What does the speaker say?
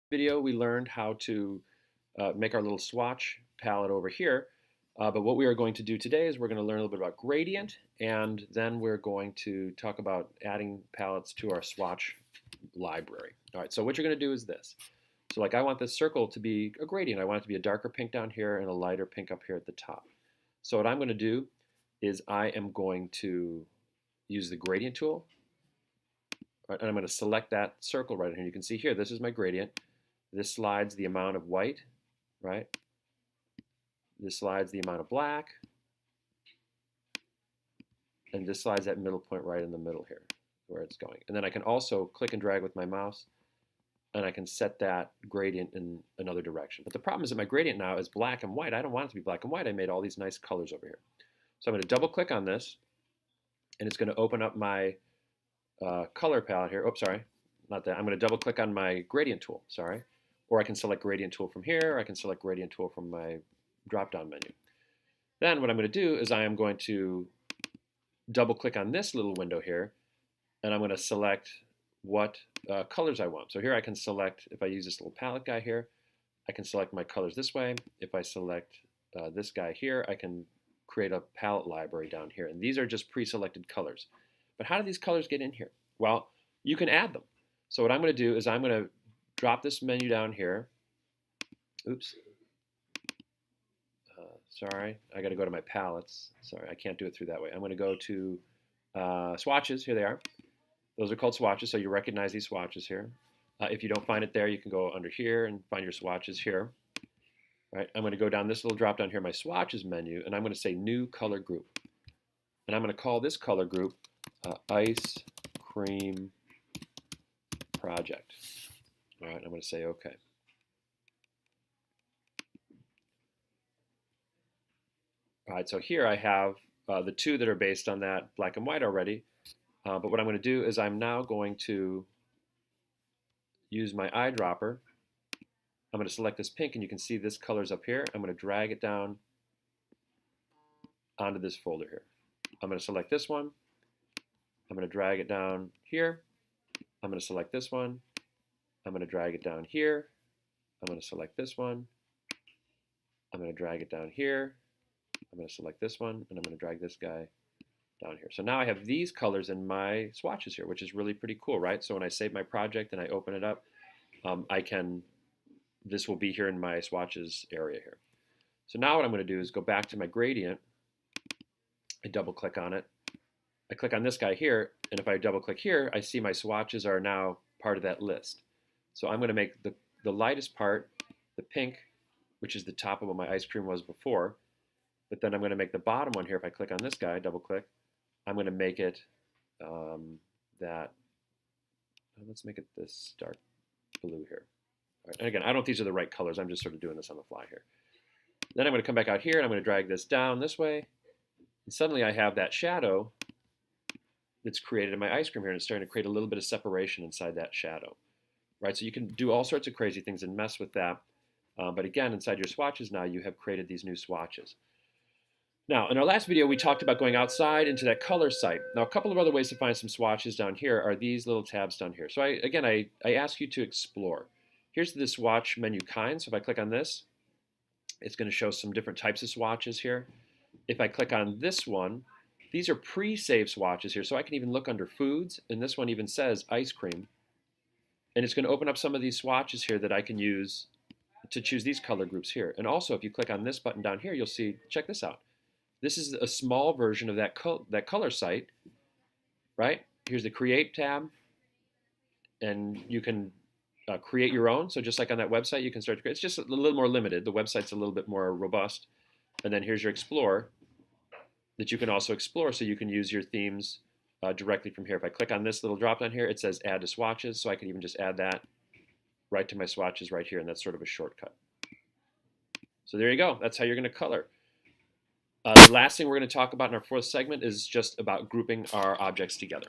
Video, we learned how to make our little swatch palette over here. But what we are going to do today is we're going to learn a little bit about gradient, and then we're going to talk about adding palettes to our swatch library. All right, so what you're going to do is this. So like I want this circle to be a gradient. I want it to be a darker pink down here and a lighter pink up here at the top. So what I'm going to do is I am going to use the gradient tool. Right, and I'm going to select that circle right here. You can see here, this is my gradient. This slides the amount of white, right? This slides the amount of black. And this slides that middle point right in the middle here, where it's going. And then I can also click and drag with my mouse, and I can set that gradient in another direction. But the problem is that my gradient now is black and white. I don't want it to be black and white. I made all these nice colors over here. So I'm going to double click on this, and it's going to open up my color palette here. Oops, sorry, not that. I'm going to double click on my gradient tool, sorry. Or I can select gradient tool from here, or I can select gradient tool from my drop-down menu. Then what I'm going to do is I am going to double click on this little window here, and I'm going to select what colors I want. So here I can select, if I use this little palette guy here, I can select my colors this way. If I select this guy here, I can create a palette library down here. And these are just pre-selected colors. But how do these colors get in here? Well, you can add them. So what I'm going to do is I'm going to drop this menu down here. Oops. Sorry, I got to go to my palettes. Sorry, I can't do it through that way. I'm going to go to swatches. Here they are. Those are called swatches, so you recognize these swatches here. If you don't find it there, you can go under here and find your swatches here. All right, I'm going to go down this little drop down here, my swatches menu, and I'm going to say new color group. And I'm going to call this color group ice cream project. All right, I'm going to say OK. All right, so here I have the two that are based on that black and white already. But what I'm going to do is I'm now going to use my eyedropper. I'm going to select this pink, and you can see this color's up here. I'm going to drag it down onto this folder here. I'm going to select this one. I'm going to drag it down here. I'm going to select this one. I'm going to drag it down here. I'm going to select this one. I'm going to drag it down here. I'm going to select this one, and I'm going to drag this guy down here. So now I have these colors in my swatches here, which is really pretty cool, right? So when I save my project and I open it up, this will be here in my swatches area here. So now what I'm going to do is go back to my gradient. I double click on it. I click on this guy here, and if I double click here, I see my swatches are now part of that list. So I'm going to make the lightest part, the pink, which is the top of what my ice cream was before. But then I'm going to make the bottom one here. If I click on this guy, double click, I'm going to make it let's make it this dark blue here. All right, and again, I don't think these are the right colors. I'm just sort of doing this on the fly here. Then I'm going to come back out here, and I'm going to drag this down this way. And suddenly I have that shadow that's created in my ice cream here, and it's starting to create a little bit of separation inside that shadow. Right, so you can do all sorts of crazy things and mess with that. But again, inside your swatches now, you have created these new swatches. Now, in our last video, we talked about going outside into that color site. Now, a couple of other ways to find some swatches down here are these little tabs down here. So I ask you to explore. Here's the swatch menu kind. So if I click on this, it's going to show some different types of swatches here. If I click on this one, these are pre-saved swatches here. So I can even look under foods, and this one even says ice cream. And it's going to open up some of these swatches here that I can use to choose these color groups here. And also, if you click on this button down here, you'll see, check this out. This is a small version of that color site, right? Here's the Create tab, and you can create your own. So just like on that website, you can start to create. It's just a little more limited. The website's a little bit more robust. And then here's your Explore that you can also explore, so you can use your themes directly from here. If I click on this little drop down here, it says Add to Swatches, so I can even just add that right to my swatches right here, and that's sort of a shortcut. So there you go. That's how you're going to color. The last thing we're going to talk about in our fourth segment is just about grouping our objects together.